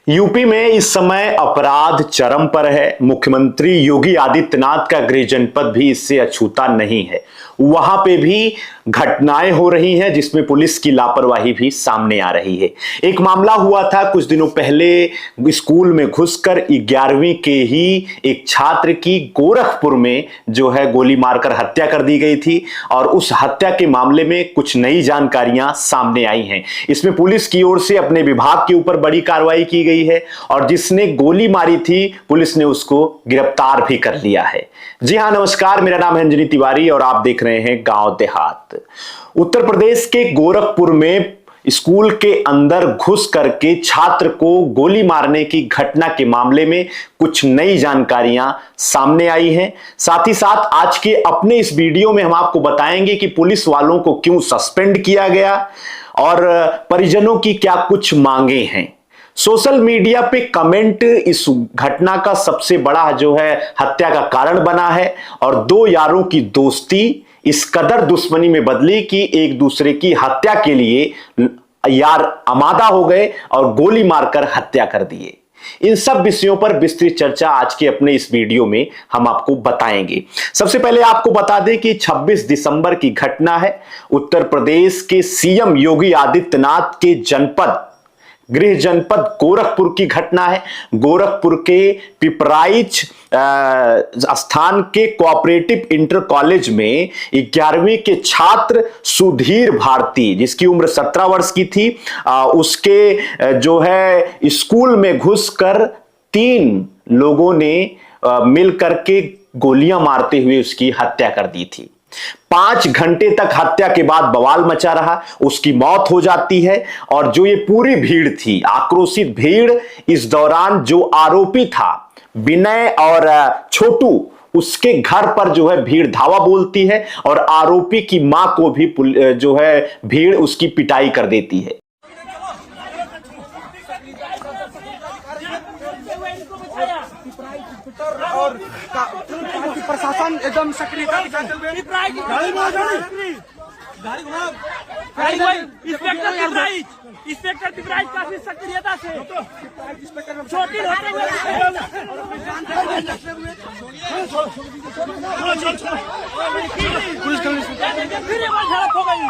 UP में इस समय अपराध चरम पर है। मुख्यमंत्री योगी आदित्यनाथ का गृह जनपद भी इससे अछूता नहीं है। वहां पे भी घटनाएं हो रही हैं जिसमें पुलिस की लापरवाही भी सामने आ रही है। एक मामला हुआ था कुछ दिनों पहले, स्कूल में घुसकर 11वीं के ही एक छात्र की गोरखपुर में जो है गोली मारकर हत्या कर दी गई थी और उस हत्या के मामले में कुछ नई जानकारियां सामने आई हैं। इसमें पुलिस की ओर से अपने विभाग के ऊपर बड़ी कार्रवाई की गई है और जिसने गोली मारी थी पुलिस ने उसको गिरफ्तार भी कर लिया है। जी हां, नमस्कार, मेरा नाम है अंजनी तिवारी और आप देख रहे हैं गांव देहात। उत्तर प्रदेश के गोरखपुर में स्कूल के अंदर घुस करके छात्र को गोली मारने की घटना के मामले में कुछ नई जानकारियां सामने आई हैं। साथ ही साथ आज के अपने इस वीडियो में हम आपको बताएंगे कि पुलिस वालों को क्यों सस्पेंड किया गया और परिजनों की क्या कुछ मांगे हैं। सोशल मीडिया पे कमेंट इस घटना का सबसे बड़ा जो है हत्या का कारण बना है और दो यारों की दोस्ती इस कदर दुश्मनी में बदली कि एक दूसरे की हत्या के लिए यार आमादा हो गए और गोली मारकर हत्या कर दिए। इन सब विषयों पर विस्तृत चर्चा आज के अपने इस वीडियो में हम आपको बताएंगे। सबसे पहले आपको बता दें कि 26 दिसंबर की घटना है। उत्तर प्रदेश के सीएम योगी आदित्यनाथ के जनपद गृह जनपद गोरखपुर की घटना है। गोरखपुर के पिपराइच स्थान के कोऑपरेटिव इंटर कॉलेज में 11वीं के छात्र सुधीर भारती, जिसकी उम्र 17 वर्ष की थी, उसके जो है स्कूल में घुसकर 3 लोगों ने मिलकर के गोलियां मारते हुए उसकी हत्या कर दी थी। 5 घंटे तक हत्या के बाद बवाल मचा रहा, उसकी मौत हो जाती है और जो ये पूरी भीड़ थी, आक्रोशित भीड़, इस दौरान जो आरोपी था विनय और छोटू, उसके घर पर जो है भीड़ धावा बोलती है और आरोपी की मां को भी जो है भीड़ उसकी पिटाई कर देती है। और प्रशासन एकदम सक्रियता दिखाते हुए इंस्पेक्टर पिपराइच काफी सक्रियता से छोटी होते झड़प हो गई।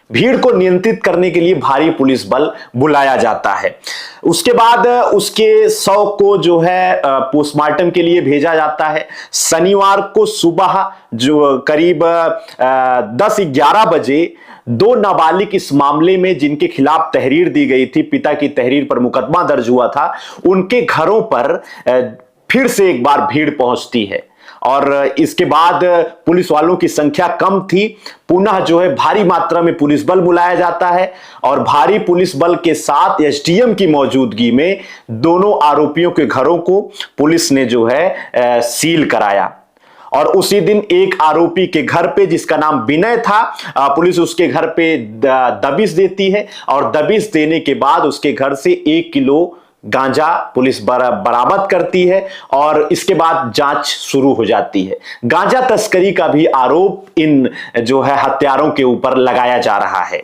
भीड़ को नियंत्रित करने के लिए भारी पुलिस बल बुलाया जाता है। उसके बाद उसके शव को जो है पोस्टमार्टम के लिए भेजा जाता है। शनिवार को सुबह जो करीब 10-11 बजे 2 नाबालिग इस मामले में जिनके खिलाफ तहरीर दी गई थी, पिता की तहरीर पर मुकदमा दर्ज हुआ था, उनके घरों पर फिर से एक बार भीड़ पहुंचती है और इसके बाद पुलिस वालों की संख्या कम थी। पुनः जो है भारी मात्रा में पुलिस बल बुलाया जाता है और भारी पुलिस बल के साथ एसडीएम की मौजूदगी में दोनों आरोपियों के घरों को पुलिस ने जो है सील कराया और उसी दिन एक आरोपी के घर पे, जिसका नाम विनय था, पुलिस उसके घर पे दबिश देती है और दबिश देने के बाद उसके घर से 1 किलो गांजा पुलिस बरामद करती है और इसके बाद जांच शुरू हो जाती है। गांजा तस्करी का भी आरोप इन जो है हत्यारों के ऊपर लगाया जा रहा है।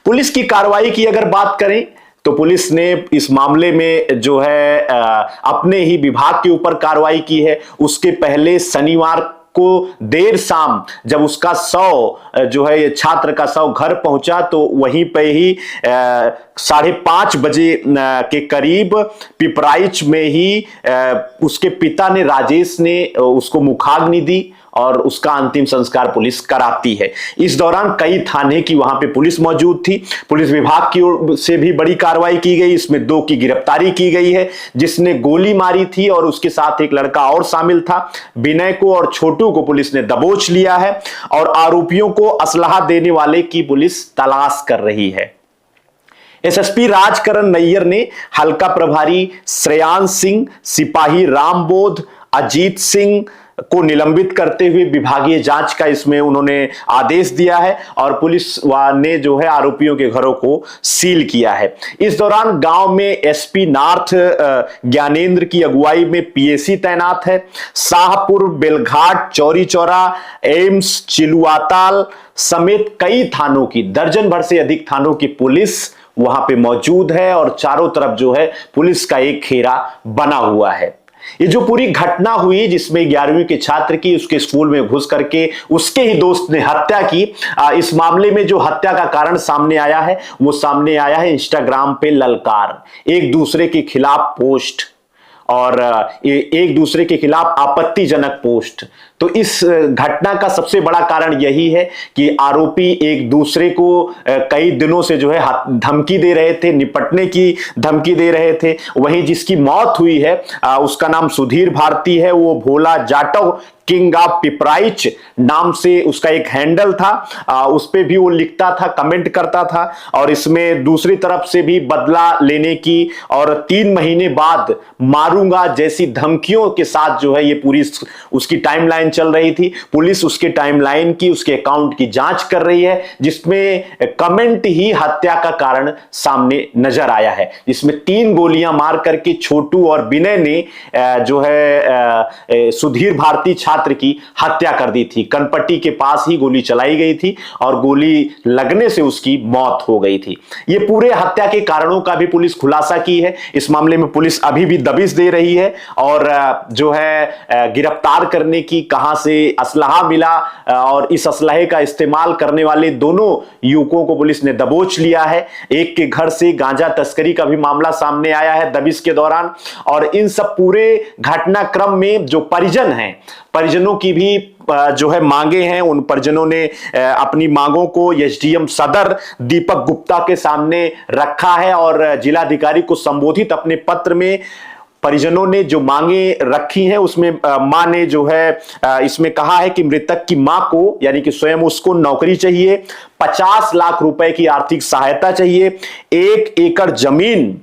पुलिस की कार्रवाई की अगर बात करें तो पुलिस ने इस मामले में जो है अपने ही विभाग के ऊपर कार्रवाई की है। उसके पहले शनिवार को देर शाम जब उसका शव जो है छात्र का शव घर पहुंचा तो वहीं पे ही 5:30 बजे के करीब पिपराइच में ही उसके पिता ने, राजेश ने, उसको मुखाग्नि दी और उसका अंतिम संस्कार पुलिस कराती है। इस दौरान कई थाने की वहां पे पुलिस मौजूद थी। पुलिस विभाग की ओर से भी बड़ी कार्रवाई की गई। इसमें 2 की गिरफ्तारी की गई है, जिसने गोली मारी थी और उसके साथ एक लड़का और शामिल था। विनय को और छोटू को पुलिस ने दबोच लिया है और आरोपियों को असलहा देने वाले की पुलिस तलाश कर रही है। एसएसपी राजकरण नैयर ने हल्का प्रभारी श्रेयांश सिंह, सिपाही रामबोध, अजीत सिंह को निलंबित करते हुए विभागीय जांच का इसमें उन्होंने आदेश दिया है और पुलिस ने जो है आरोपियों के घरों को सील किया है। इस दौरान गांव में एसपी नॉर्थ ज्ञानेंद्र की अगुवाई में पीएसी तैनात है। शाहपुर, बेलघाट, चौरी चौरा, एम्स, चिलुआताल समेत कई थानों की, दर्जन भर से अधिक थानों की पुलिस वहां पे मौजूद है और चारों तरफ जो है पुलिस का एक घेरा बना हुआ है। ये जो पूरी घटना हुई जिसमें 11वीं के छात्र की उसके स्कूल में घुस करके उसके ही दोस्त ने हत्या की, इस मामले में जो हत्या का कारण सामने आया है वो सामने आया है इंस्टाग्राम पे ललकार, एक दूसरे के खिलाफ पोस्ट और एक दूसरे के खिलाफ आपत्तिजनक पोस्ट। तो इस घटना का सबसे बड़ा कारण यही है कि आरोपी एक दूसरे को कई दिनों से जो है धमकी दे रहे थे, निपटने की धमकी दे रहे थे। वहीं जिसकी मौत हुई है उसका नाम सुधीर भारती है, वो भोला जाटव किंग ऑफ पिपराइच नाम से उसका एक हैंडल था, उस पे भी वो लिखता था, कमेंट करता था और इसमें दूसरी तरफ से भी बदला लेने की और 3 महीने बाद मारूंगा जैसी धमकियों के साथ जो है ये पूरी उसकी टाइमलाइन चल रही थी। पुलिस उसके टाइमलाइन की, उसके अकाउंट की जांच कर रही है जिसमें कमेंट ही हत्या का कारण सामने नजर आया है, जिसमें 3 गोलियां मार करके छोटू और विनय ने जो है सुधीर भारती छात्र की हत्या कर दी थी। कनपट्टी के पास ही गोली चलाई गई थी और गोली लगने से उसकी मौत हो गई थी। ये पूरे हत्या के कारणों का भी पुलिस खुलासा की है। इस मामले में पुलिस अभी भी दबिश दे रही है और जो है गिरफ्तार करने की, कहां से असलहा मिला और इस असलहे का इस्तेमाल करने वाले दोनों युवकों को पुलिस ने दबोच लिया है। एक के घर से गांजा तस्करी का भी मामला सामने आया है दबिश के दौरान। और इन सब पूरे घटनाक्रम में जो परिजन हैं, परिजनों की भी जो है मांगे हैं, उन परिजनों ने अपनी मांगों को एसडीएम सदर दीपक गुप्ता के सामने रखा है और जिलाधिकारी को संबोधित अपने पत्र में परिजनों ने जो मांगे रखी हैं उसमें मां ने जो है इसमें कहा है कि मृतक की मां को यानी कि स्वयं उसको नौकरी चाहिए, 50 लाख रुपए की आर्थिक सहायता चाहिए, 1 एकड़ जमीन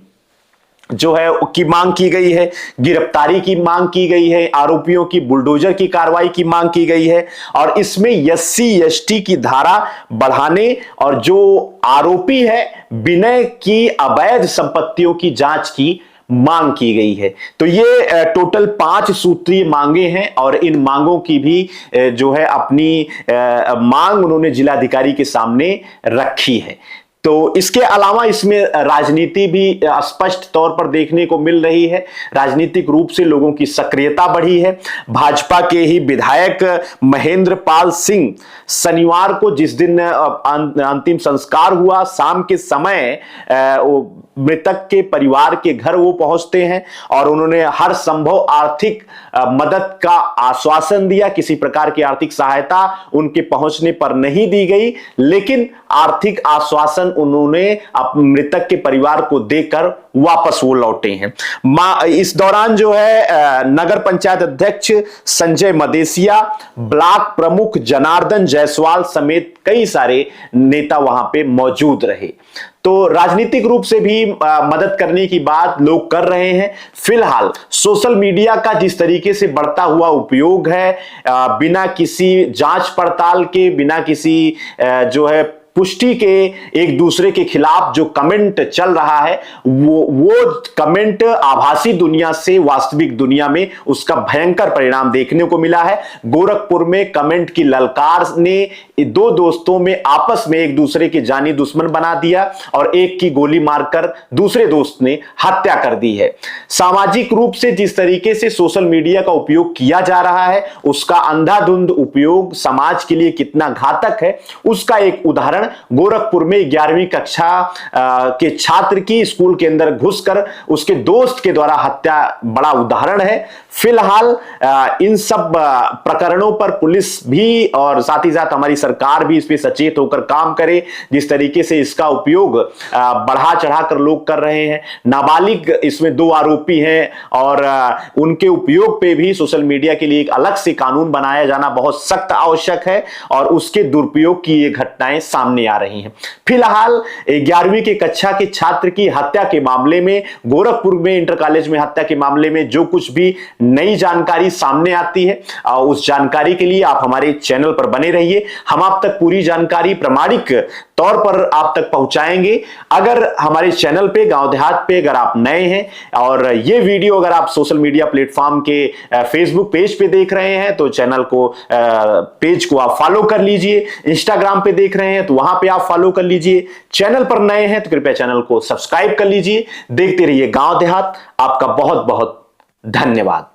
जो है की मांग की गई है, गिरफ्तारी की मांग की गई है, आरोपियों की बुलडोजर की कार्रवाई की मांग की गई है और इसमें एससी एसटी की धारा बढ़ाने और जो आरोपी है विनय की अवैध संपत्तियों की जांच की मांग की गई है। तो ये टोटल 5 सूत्रीय मांगे हैं और इन मांगों की भी जो है अपनी मांग उन्होंने जिलाधिकारी के सामने रखी है। तो इसके अलावा इसमें राजनीति भी स्पष्ट तौर पर देखने को मिल रही है। राजनीतिक रूप से लोगों की सक्रियता बढ़ी है। भाजपा के ही विधायक महेंद्र पाल सिंह शनिवार को जिस दिन अंतिम संस्कार हुआ, शाम के समय मृतक के परिवार के घर वो पहुंचते हैं और उन्होंने हर संभव आर्थिक मदद का आश्वासन दिया। किसी प्रकार की आर्थिक सहायता उनके पहुंचने पर नहीं दी गई, लेकिन आर्थिक आश्वासन उन्होंने मृतक के परिवार को देकर वापस वो लौटे हैं। इस दौरान जो है नगर पंचायत अध्यक्ष संजय मदेसिया, ब्लॉक प्रमुख जनार्दन जायसवाल समेत कई सारे नेता वहां पे मौजूद रहे। तो राजनीतिक रूप से भी मदद करने की बात लोग कर रहे हैं। फिलहाल सोशल मीडिया का जिस तरीके से बढ़ता हुआ उपयोग है, बिना किसी जांच पड़ताल के, बिना किसी जो है पुष्टि के एक दूसरे के खिलाफ जो कमेंट चल रहा है वो कमेंट आभासी दुनिया से वास्तविक दुनिया में उसका भयंकर परिणाम देखने को मिला है। गोरखपुर में कमेंट की ललकार ने 2 दोस्तों में आपस में एक दूसरे के जानी दुश्मन बना दिया और एक की गोली मारकर दूसरे दोस्त ने हत्या कर दी है। सामाजिक रूप से जिस तरीके से सोशल मीडिया का उपयोग किया जा रहा है उसका अंधाधुंध उपयोग समाज के लिए कितना घातक है उसका एक उदाहरण गोरखपुर में 11वीं कक्षा के छात्र की स्कूल के अंदर घुसकर उसके दोस्त के द्वारा हत्या बड़ा उदाहरण है। फिलहाल इन सब प्रकरणों पर पुलिस भी और साथ ही साथ हमारी सरकार भी इस पे सचेत होकर काम करे। जिस तरीके से इसका उपयोग बढ़ा चढ़ाकर लोग कर रहे हैं, नाबालिग इसमें 2 आरोपी हैं और उनके उपयोग पे भी सोशल मीडिया के लिए एक अलग से कानून बनाया जाना बहुत सख्त आवश्यक है और उसके दुरुपयोग की ये घटनाएं सामने सामने आ रही हैं। फिलहाल 11वीं की कक्षा के छात्र की हत्या के मामले में, गोरखपुर में इंटर कॉलेज में हत्या के मामले में जो कुछ भी नई जानकारी सामने आती है, उस जानकारी के लिए आप हमारे चैनल पर बने रहिए। हम आप तक पूरी जानकारी प्रामाणिक तौर पर आप तक पहुंचाएंगे। अगर हमारे चैनल पे गांव देहात पे अगर आप नए हैं और ये वीडियो अगर आप सोशल मीडिया प्लेटफॉर्म के फेसबुक पेज पे देख रहे हैं तो चैनल को पेज को आप फॉलो कर लीजिए। इंस्टाग्राम पे देख रहे हैं तो वहां पे आप फॉलो कर लीजिए। चैनल पर नए हैं तो कृपया चैनल को सब्सक्राइब कर लीजिए। देखते रहिए गांव देहात। आपका बहुत बहुत धन्यवाद।